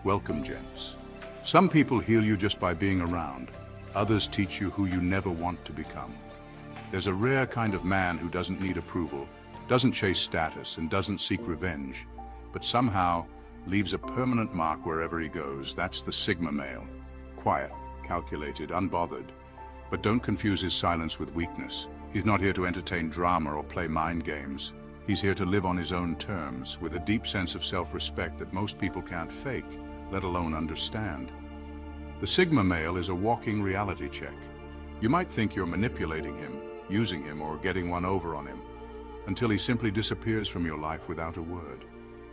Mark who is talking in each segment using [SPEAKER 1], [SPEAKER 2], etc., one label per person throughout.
[SPEAKER 1] Welcome, gents. Some people heal you just by being around. Others teach you who you never want to become. There's a rare kind of man who doesn't need approval, doesn't chase status, and doesn't seek revenge, but somehow leaves a permanent mark wherever he goes. That's the Sigma male. Quiet, calculated, unbothered. But don't confuse his silence with weakness. He's not here to entertain drama or play mind games. He's here to live on his own terms, with a deep sense of self-respect that most people can't fake, let alone understand. The Sigma male is a walking reality check. You might think you're manipulating him, using him, or getting one over on him, until he simply disappears from your life without a word.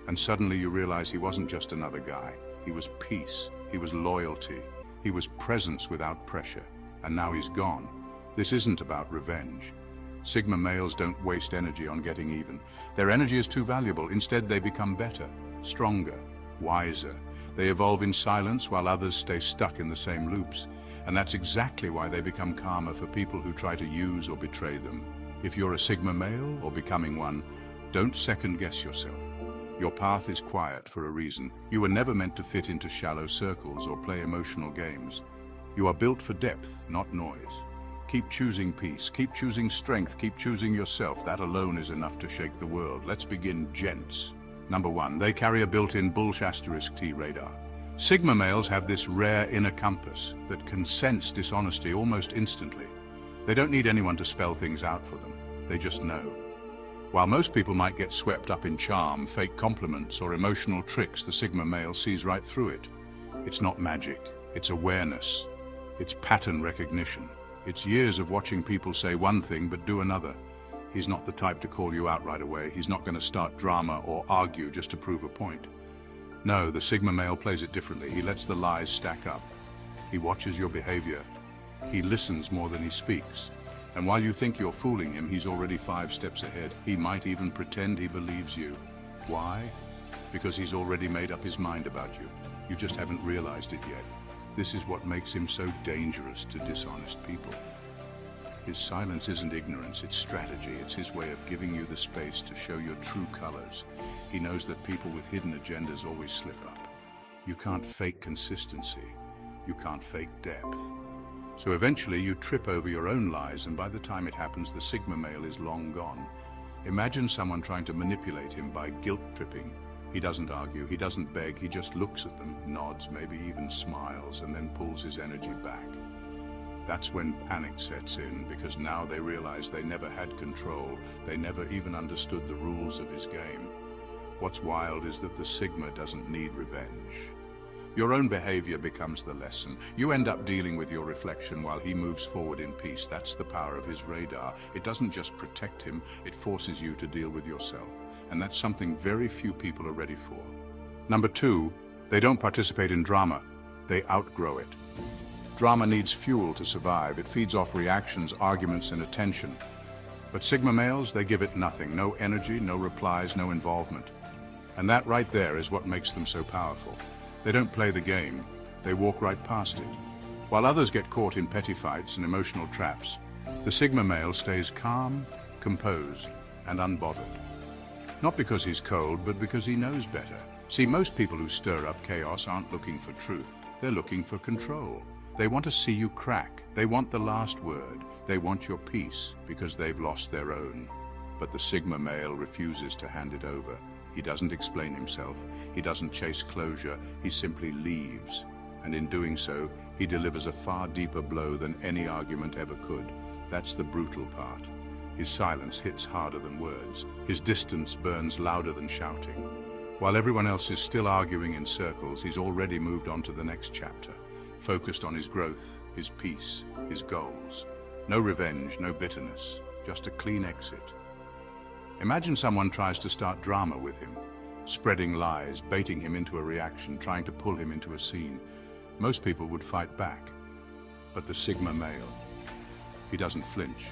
[SPEAKER 1] And suddenly you realize he wasn't just another guy. He was peace, he was loyalty, he was presence without pressure. And now he's gone. This isn't about revenge. Sigma males don't waste energy on getting even. Their energy is too valuable. Instead, they become better, stronger, wiser. They evolve in silence while others stay stuck in the same loops. And that's exactly why they become karma for people who try to use or betray them. If you're a Sigma male or becoming one, don't second-guess yourself. Your path is quiet for a reason. You were never meant to fit into shallow circles or play emotional games. You are built for depth, not noise. Keep choosing peace, keep choosing strength, keep choosing yourself. That alone is enough to shake the world. Let's begin, gents. Number 1, they carry a built-in *T radar. Sigma males have this rare inner compass that can sense dishonesty almost instantly. They don't need anyone to spell things out for them. They just know. While most people might get swept up in charm, fake compliments, or emotional tricks, the Sigma male sees right through it. It's not magic, it's awareness. It's pattern recognition. It's years of watching people say one thing but do another. He's not the type to call you out right away. He's not going to start drama or argue just to prove a point. No, the Sigma male plays it differently. He lets the lies stack up. He watches your behavior. He listens more than he speaks. And while you think you're fooling him, he's already 5 steps ahead. He might even pretend he believes you. Why? Because he's already made up his mind about you. You just haven't realized it yet. This is what makes him so dangerous to dishonest people. His silence isn't ignorance, it's strategy. It's his way of giving you the space to show your true colors. He knows that people with hidden agendas always slip up. You can't fake consistency. You can't fake depth. So eventually you trip over your own lies, and by the time it happens, the Sigma male is long gone. Imagine someone trying to manipulate him by guilt-tripping. He doesn't argue, he doesn't beg, he just looks at them, nods, maybe even smiles, and then pulls his energy back. That's when panic sets in, because now they realize they never had control, they never even understood the rules of his game. What's wild is that the Sigma doesn't need revenge. Your own behavior becomes the lesson. You end up dealing with your reflection while he moves forward in peace. That's the power of his radar. It doesn't just protect him, it forces you to deal with yourself. And that's something very few people are ready for. Number 2, they don't participate in drama. They outgrow it. Drama needs fuel to survive. It feeds off reactions, arguments, and attention. But Sigma males, they give it nothing. No energy, no replies, no involvement. And that right there is what makes them so powerful. They don't play the game. They walk right past it. While others get caught in petty fights and emotional traps, the Sigma male stays calm, composed, and unbothered. Not because he's cold, but because he knows better. See, most people who stir up chaos aren't looking for truth. They're looking for control. They want to see you crack. They want the last word. They want your peace because they've lost their own. But the Sigma male refuses to hand it over. He doesn't explain himself. He doesn't chase closure. He simply leaves. And in doing so, he delivers a far deeper blow than any argument ever could. That's the brutal part. His silence hits harder than words. His distance burns louder than shouting. While everyone else is still arguing in circles, he's already moved on to the next chapter, focused on his growth, his peace, his goals. No revenge, no bitterness, just a clean exit. Imagine someone tries to start drama with him, spreading lies, baiting him into a reaction, trying to pull him into a scene. Most people would fight back. But the Sigma male, he doesn't flinch.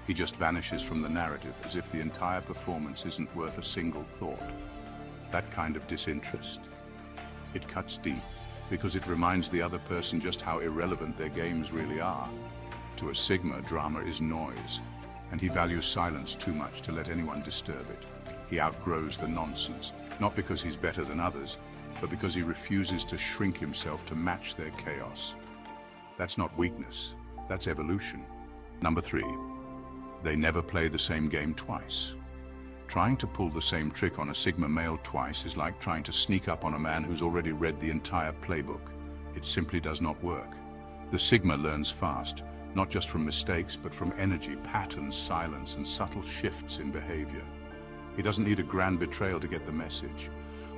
[SPEAKER 1] He just vanishes from the narrative as if the entire performance isn't worth a single thought. That kind of disinterest, it cuts deep because it reminds the other person just how irrelevant their games really are. To a Sigma, drama is noise, and he values silence too much to let anyone disturb it. He outgrows the nonsense, not because he's better than others, but because he refuses to shrink himself to match their chaos. That's not weakness, that's evolution. Number 3, they never play the same game twice. Trying to pull the same trick on a Sigma male twice is like trying to sneak up on a man who's already read the entire playbook. It simply does not work. The Sigma learns fast, not just from mistakes, but from energy, patterns, silence, and subtle shifts in behavior. He doesn't need a grand betrayal to get the message.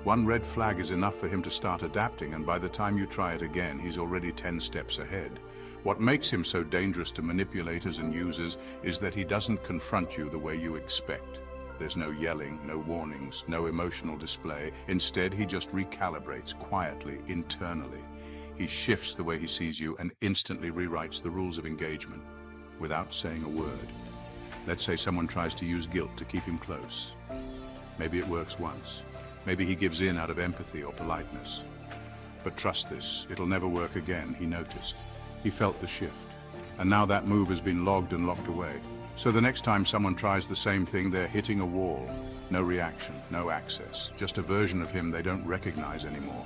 [SPEAKER 1] One red flag is enough for him to start adapting, and by the time you try it again, he's already 10 steps ahead. What makes him so dangerous to manipulators and users is that he doesn't confront you the way you expect. There's no yelling, no warnings, no emotional display. Instead, he just recalibrates quietly, internally. He shifts the way he sees you and instantly rewrites the rules of engagement without saying a word. Let's say someone tries to use guilt to keep him close. Maybe it works once. Maybe he gives in out of empathy or politeness. But trust this, it'll never work again, he noticed. He felt the shift. And now that move has been logged and locked away. So the next time someone tries the same thing, they're hitting a wall. No reaction, no access. Just a version of him they don't recognize anymore.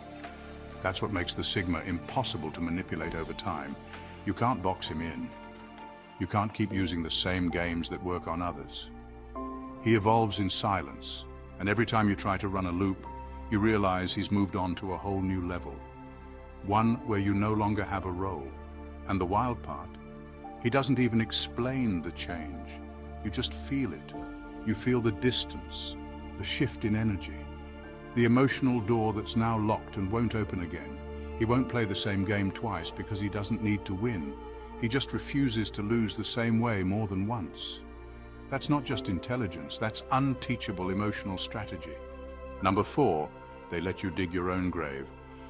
[SPEAKER 1] That's what makes the Sigma impossible to manipulate over time. You can't box him in. You can't keep using the same games that work on others. He evolves in silence, and every time you try to run a loop, you realize he's moved on to a whole new level. One where you no longer have a role. And the wild part, he doesn't even explain the change. You just feel it. You feel the distance, the shift in energy, the emotional door that's now locked and won't open again. He won't play the same game twice because he doesn't need to win. He just refuses to lose the same way more than once. That's not just intelligence, that's unteachable emotional strategy. Number 4, they let you dig your own grave.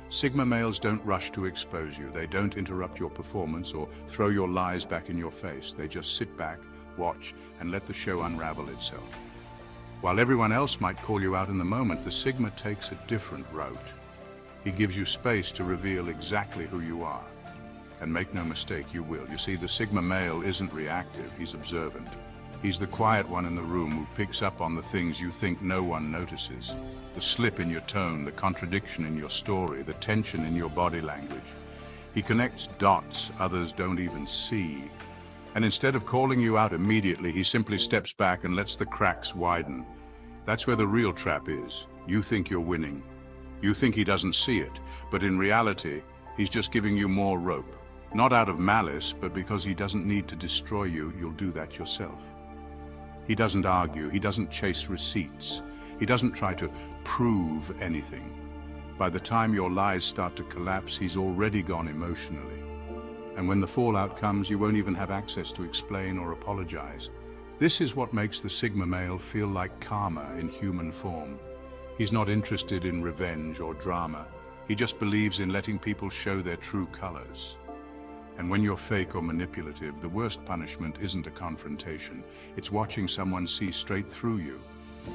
[SPEAKER 1] Sigma males don't rush to expose you. They don't interrupt your performance or throw your lies back in your face. They just sit back, watch, and let the show unravel itself. While everyone else might call you out in the moment, the Sigma takes a different route. He gives you space to reveal exactly who you are. And make no mistake, you will. You see, the Sigma male isn't reactive, he's observant. He's the quiet one in the room who picks up on the things you think no one notices. The slip in your tone, the contradiction in your story, the tension in your body language. He connects dots others don't even see. And instead of calling you out immediately, he simply steps back and lets the cracks widen. That's where the real trap is. You think you're winning. You think he doesn't see it, but in reality, he's just giving you more rope. Not out of malice, but because he doesn't need to destroy you, you'll do that yourself. He doesn't argue, he doesn't chase receipts. He doesn't try to prove anything. By the time your lies start to collapse, he's already gone emotionally. And when the fallout comes, you won't even have access to explain or apologize. This is what makes the Sigma male feel like karma in human form. He's not interested in revenge or drama. He just believes in letting people show their true colors. And when you're fake or manipulative, the worst punishment isn't a confrontation. It's watching someone see straight through you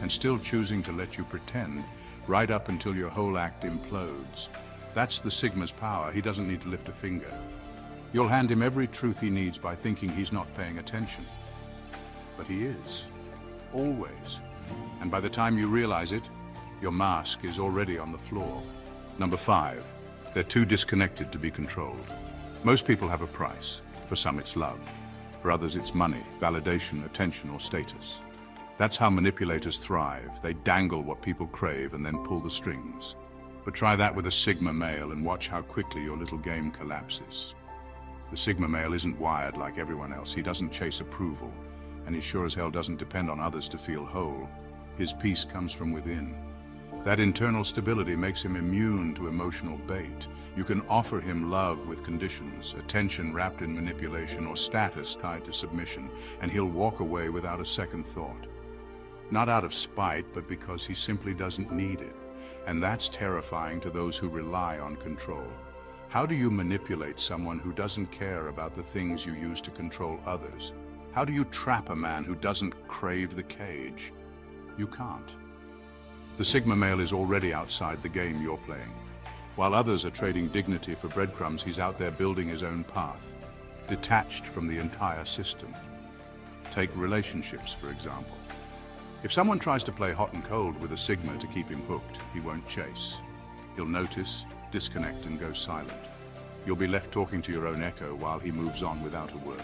[SPEAKER 1] and still choosing to let you pretend right up until your whole act implodes. That's the Sigma's power. He doesn't need to lift a finger. You'll hand him every truth he needs by thinking he's not paying attention. But he is. Always. And by the time you realize it, your mask is already on the floor. Number 5, they're too disconnected to be controlled. Most people have a price. For some it's love. For others it's money, validation, attention, or status. That's how manipulators thrive. They dangle what people crave and then pull the strings. But try that with a Sigma male and watch how quickly your little game collapses. The Sigma male isn't wired like everyone else. He doesn't chase approval, and he sure as hell doesn't depend on others to feel whole. His peace comes from within. That internal stability makes him immune to emotional bait. You can offer him love with conditions, attention wrapped in manipulation, or status tied to submission, and he'll walk away without a second thought. Not out of spite, but because he simply doesn't need it. And that's terrifying to those who rely on control. How do you manipulate someone who doesn't care about the things you use to control others? How do you trap a man who doesn't crave the cage? You can't. The Sigma male is already outside the game you're playing. While others are trading dignity for breadcrumbs, he's out there building his own path, detached from the entire system. Take relationships, for example. If someone tries to play hot and cold with a Sigma to keep him hooked, he won't chase. He'll notice, disconnect, and go silent. You'll be left talking to your own echo while he moves on without a word.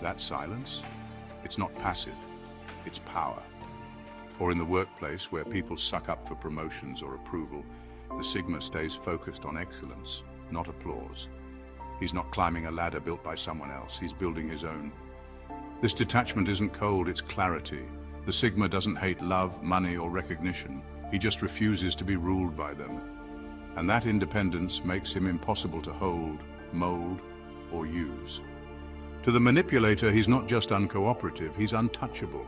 [SPEAKER 1] That silence? It's not passive, it's power. Or in the workplace, where people suck up for promotions or approval, the Sigma stays focused on excellence, not applause. He's not climbing a ladder built by someone else, he's building his own. This detachment isn't cold, it's clarity. The Sigma doesn't hate love, money, or recognition. He just refuses to be ruled by them. And that independence makes him impossible to hold, mold, or use. To the manipulator, he's not just uncooperative, he's untouchable.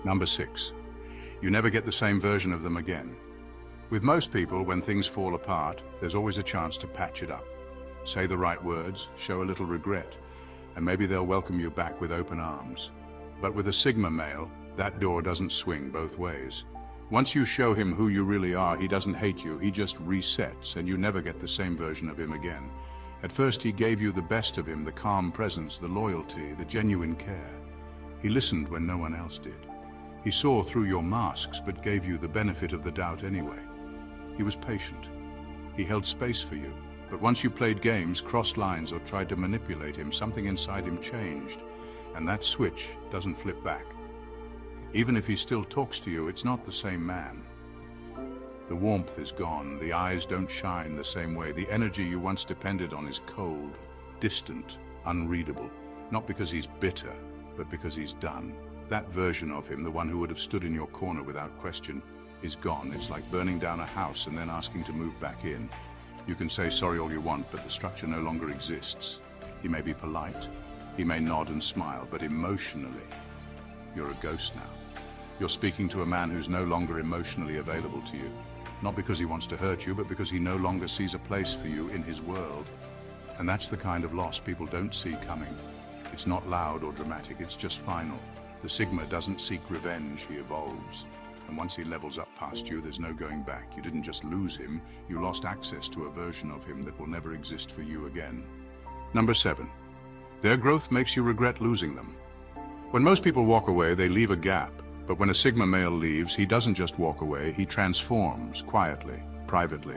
[SPEAKER 1] Number 6. You never get the same version of them again. With most people, when things fall apart, there's always a chance to patch it up. Say the right words, show a little regret, and maybe they'll welcome you back with open arms. But with a Sigma male, that door doesn't swing both ways. Once you show him who you really are, he doesn't hate you, he just resets, and you never get the same version of him again. At first he gave you the best of him, the calm presence, the loyalty, the genuine care. He listened when no one else did. He saw through your masks, but gave you the benefit of the doubt anyway. He was patient. He held space for you. But once you played games, crossed lines, or tried to manipulate him, something inside him changed. And that switch doesn't flip back. Even if he still talks to you, it's not the same man. The warmth is gone, the eyes don't shine the same way, the energy you once depended on is cold, distant, unreadable. Not because he's bitter, but because he's done. That version of him, the one who would have stood in your corner without question, is gone. It's like burning down a house and then asking to move back in. You can say sorry all you want, but the structure no longer exists. He may be polite, he may nod and smile, but emotionally, you're a ghost now. You're speaking to a man who's no longer emotionally available to you. Not because he wants to hurt you, but because he no longer sees a place for you in his world. And that's the kind of loss people don't see coming. It's not loud or dramatic, it's just final. The Sigma doesn't seek revenge, he evolves. And once he levels up past you, there's no going back. You didn't just lose him, you lost access to a version of him that will never exist for you again. Number 7. Their growth makes you regret losing them. When most people walk away, they leave a gap. But when a Sigma male leaves, he doesn't just walk away, he transforms, quietly, privately.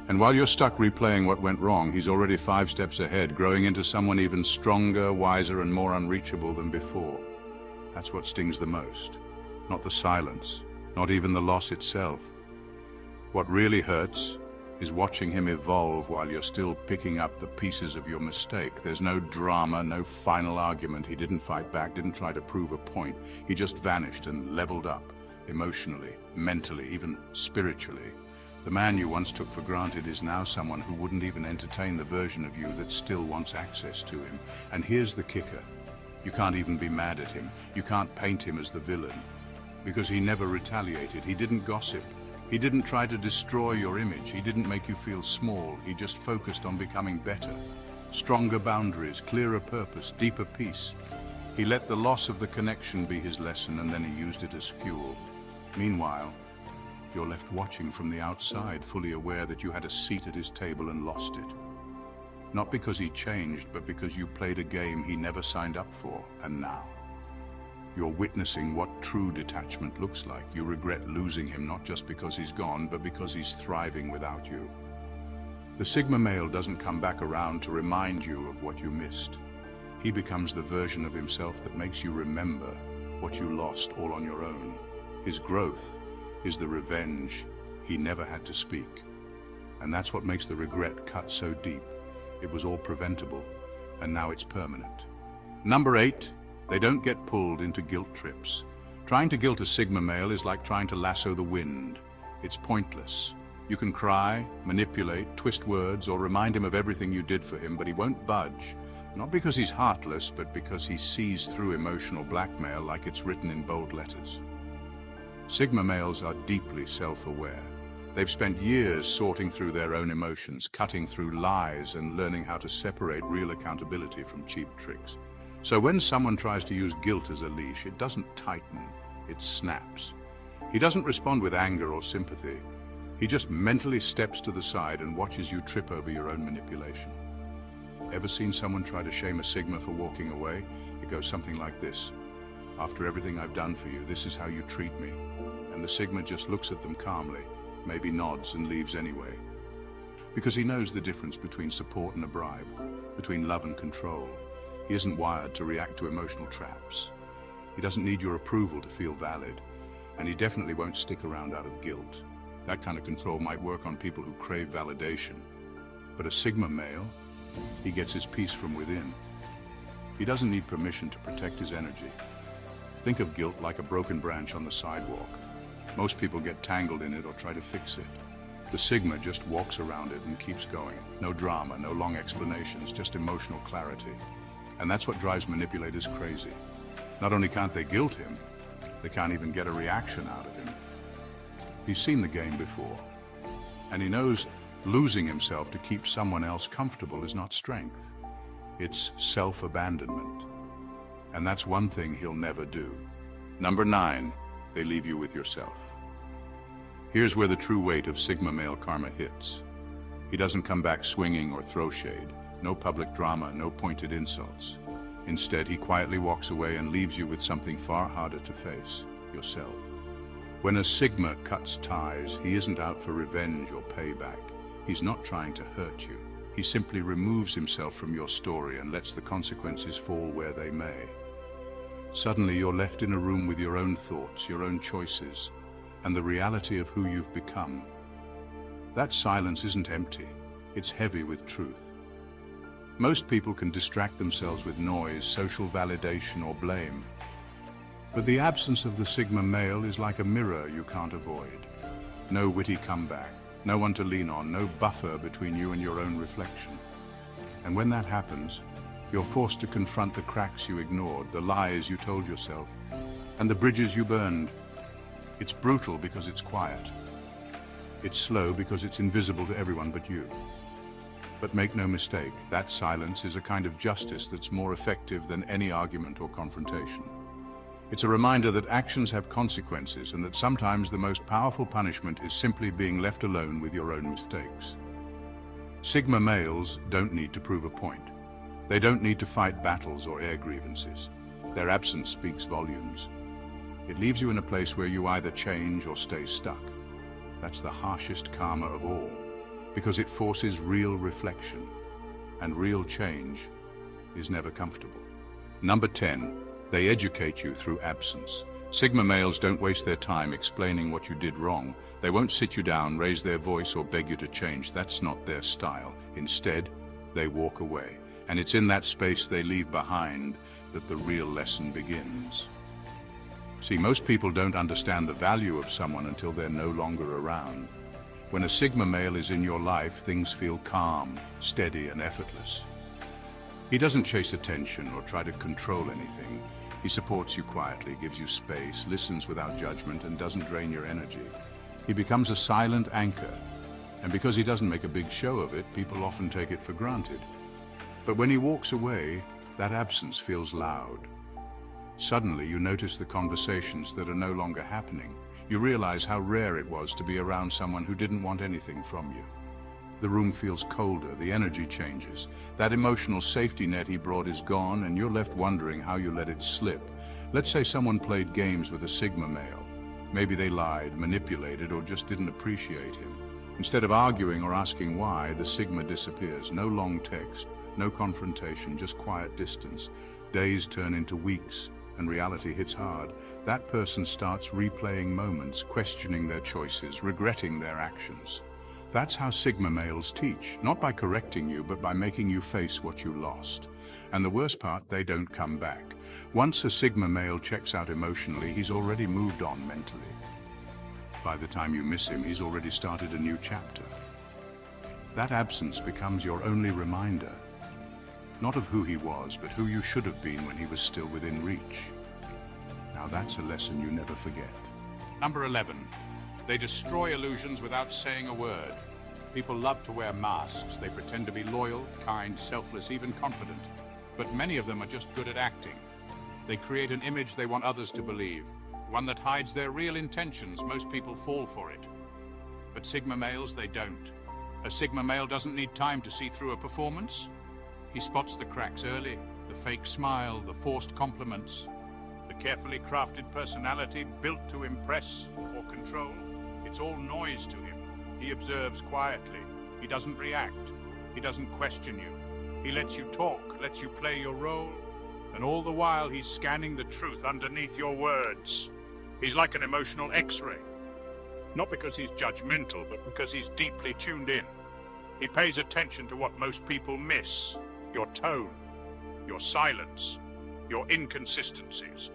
[SPEAKER 1] And while you're stuck replaying what went wrong, he's already 5 steps ahead, growing into someone even stronger, wiser, and more unreachable than before. That's what stings the most. Not the silence, not even the loss itself. What really hurts is watching him evolve while you're still picking up the pieces of your mistake. There's no drama, no final argument. He didn't fight back, didn't try to prove a point. He just vanished and leveled up, emotionally, mentally, even spiritually. The man you once took for granted is now someone who wouldn't even entertain the version of you that still wants access to him. And here's the kicker. You can't even be mad at him. You can't paint him as the villain. Because he never retaliated. He didn't gossip. He didn't try to destroy your image. He didn't make you feel small. He just focused on becoming better. Stronger boundaries, clearer purpose, deeper peace. He let the loss of the connection be his lesson, and then he used it as fuel. Meanwhile, you're left watching from the outside, fully aware that you had a seat at his table and lost it. Not because he changed, but because you played a game he never signed up for, and now you're witnessing what true detachment looks like. You regret losing him not just because he's gone, but because he's thriving without you. The Sigma male doesn't come back around to remind you of what you missed. He becomes the version of himself that makes you remember what you lost all on your own. His growth is the revenge he never had to speak. And that's what makes the regret cut so deep. It was all preventable, and now it's permanent. Number 8. They don't get pulled into guilt trips. Trying to guilt a Sigma male is like trying to lasso the wind. It's pointless. You can cry, manipulate, twist words, or remind him of everything you did for him, but he won't budge. Not because he's heartless, but because he sees through emotional blackmail like it's written in bold letters. Sigma males are deeply self-aware. They've spent years sorting through their own emotions, cutting through lies, and learning how to separate real accountability from cheap tricks. So when someone tries to use guilt as a leash, it doesn't tighten, it snaps. He doesn't respond with anger or sympathy. He just mentally steps to the side and watches you trip over your own manipulation. Ever seen someone try to shame a Sigma for walking away? It goes something like this. After everything I've done for you, this is how you treat me. And the Sigma just looks at them calmly. maybe nods and leaves anyway. Because he knows the difference between support and a bribe, between love and control. He isn't wired to react to emotional traps. He doesn't need your approval to feel valid, and he definitely won't stick around out of guilt. That kind of control might work on people who crave validation. But a Sigma male, he gets his peace from within. He doesn't need permission to protect his energy. Think of guilt like a broken branch on the sidewalk. Most people get tangled in it or try to fix it. The Sigma just walks around it and keeps going. No drama, no long explanations, just emotional clarity. And that's what drives manipulators crazy. Not only can't they guilt him, they can't even get a reaction out of him. He's seen the game before, and he knows losing himself to keep someone else comfortable is not strength. It's self-abandonment. And that's one thing he'll never do. Number 9, they leave you with yourself. Here's where the true weight of Sigma male karma hits. He doesn't come back swinging or throw shade. No public drama, no pointed insults. Instead, he quietly walks away and leaves you with something far harder to face, yourself. When a Sigma cuts ties, he isn't out for revenge or payback. He's not trying to hurt you. He simply removes himself from your story and lets the consequences fall where they may. Suddenly, you're left in a room with your own thoughts, your own choices, and the reality of who you've become. That silence isn't empty. It's heavy with truth. Most people can distract themselves with noise, social validation, or blame. But the absence of the Sigma male is like a mirror you can't avoid. No witty comeback, no one to lean on, no buffer between you and your own reflection. And when that happens, you're forced to confront the cracks you ignored, the lies you told yourself, and the bridges you burned. It's brutal because it's quiet. It's slow because it's invisible to everyone but you. But make no mistake, that silence is a kind of justice that's more effective than any argument or confrontation. It's a reminder that actions have consequences and that sometimes the most powerful punishment is simply being left alone with your own mistakes. Sigma males don't need to prove a point. They don't need to fight battles or air grievances. Their absence speaks volumes. It leaves you in a place where you either change or stay stuck. That's the harshest karma of all, because it forces real reflection, and real change is never comfortable. Number 10, they educate you through absence. Sigma males don't waste their time explaining what you did wrong. They won't sit you down, raise their voice, or beg you to change. That's not their style. Instead, they walk away. And it's in that space they leave behind that the real lesson begins. See, most people don't understand the value of someone until they're no longer around. When a Sigma male is in your life, things feel calm, steady, and effortless. He doesn't chase attention or try to control anything. He supports you quietly, gives you space, listens without judgment, and doesn't drain your energy. He becomes a silent anchor, and because he doesn't make a big show of it, people often take it for granted. But when he walks away, that absence feels loud. Suddenly, you notice the conversations that are no longer happening. You realize how rare it was to be around someone who didn't want anything from you. The room feels colder, the energy changes. That emotional safety net he brought is gone, and you're left wondering how you let it slip. Let's say someone played games with a Sigma male. Maybe they lied, manipulated, or just didn't appreciate him. Instead of arguing or asking why, the Sigma disappears. No long text, no confrontation, just quiet distance. Days turn into weeks, and reality hits hard. That person starts replaying moments, questioning their choices, regretting their actions. That's how Sigma males teach, not by correcting you, but by making you face what you lost. And the worst part, they don't come back. Once a Sigma male checks out emotionally, he's already moved on mentally. By the time you miss him, he's already started a new chapter. That absence becomes your only reminder, not of who he was, but who you should have been when he was still within reach. Now that's a lesson you never forget.
[SPEAKER 2] Number 11. They destroy illusions without saying a word. People love to wear masks. They pretend to be loyal, kind, selfless, even confident. But many of them are just good at acting. They create an image they want others to believe, one that hides their real intentions. Most people fall for it. But Sigma males, they don't. A Sigma male doesn't need time to see through a performance. He spots the cracks early, the fake smile, the forced compliments, the carefully crafted personality built to impress or control. It's all noise to him. He observes quietly. He doesn't react. He doesn't question you. He lets you talk, lets you play your role, and all the while he's scanning the truth underneath your words. He's like an emotional X-ray. Not because he's judgmental, but because he's deeply tuned in. He pays attention to what most people miss: your tone, your silence, your inconsistencies.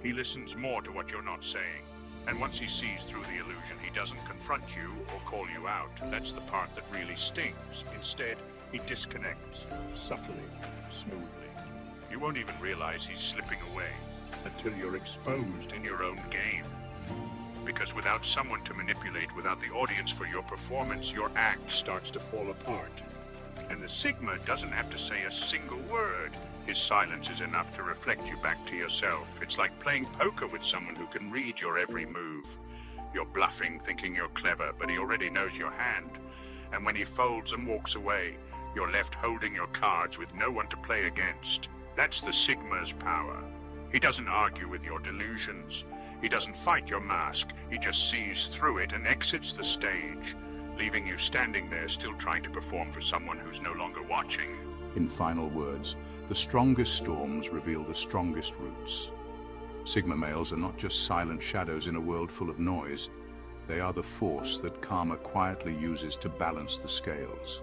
[SPEAKER 2] He listens more to what you're not saying. And once he sees through the illusion, he doesn't confront you or call you out. That's the part that really stings. Instead, he disconnects, subtly, smoothly. You won't even realize he's slipping away until you're exposed in your own game. Because without someone to manipulate, without the audience for your performance, your act starts to fall apart. And the Sigma doesn't have to say a single word. His silence is enough to reflect you back to yourself. It's like playing poker with someone who can read your every move. You're bluffing, thinking you're clever, but he already knows your hand. And when he folds and walks away, you're left holding your cards with no one to play against. That's the Sigma's power. He doesn't argue with your delusions. He doesn't fight your mask. He just sees through it and exits the stage, leaving you standing there still trying to perform for someone who's no longer watching.
[SPEAKER 1] In final words, the strongest storms reveal the strongest roots. Sigma males are not just silent shadows in a world full of noise. They are the force that karma quietly uses to balance the scales.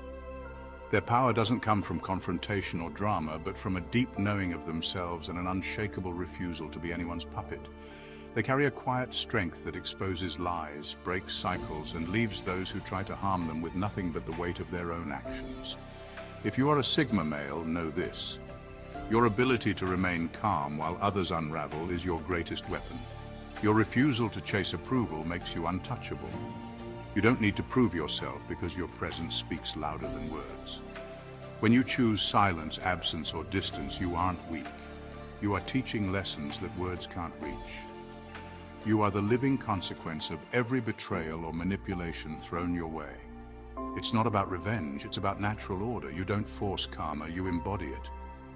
[SPEAKER 1] Their power doesn't come from confrontation or drama, but from a deep knowing of themselves and an unshakable refusal to be anyone's puppet. They carry a quiet strength that exposes lies, breaks cycles, and leaves those who try to harm them with nothing but the weight of their own actions. If you are a Sigma male, know this: your ability to remain calm while others unravel is your greatest weapon. Your refusal to chase approval makes you untouchable. You don't need to prove yourself because your presence speaks louder than words. When you choose silence, absence, or distance, you aren't weak. You are teaching lessons that words can't reach. You are the living consequence of every betrayal or manipulation thrown your way. It's not about revenge, it's about natural order. You don't force karma, you embody it.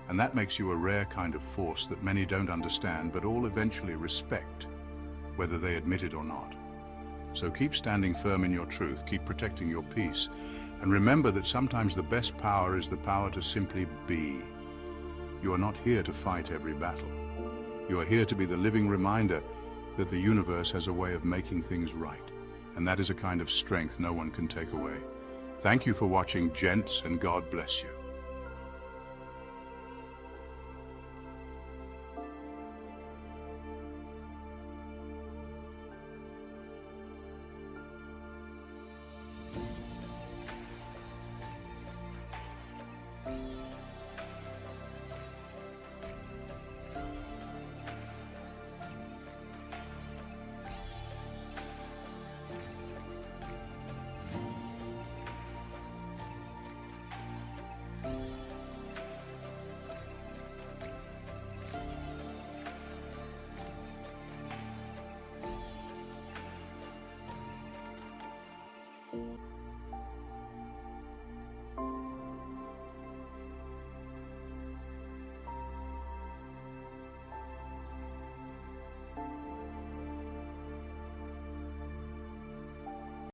[SPEAKER 1] And that makes you a rare kind of force that many don't understand, but all eventually respect, whether they admit it or not. So keep standing firm in your truth, keep protecting your peace, and remember that sometimes the best power is the power to simply be. You are not here to fight every battle. You are here to be the living reminder that the universe has a way of making things right, and that is a kind of strength no one can take away. Thank you for watching, gents, and God bless you.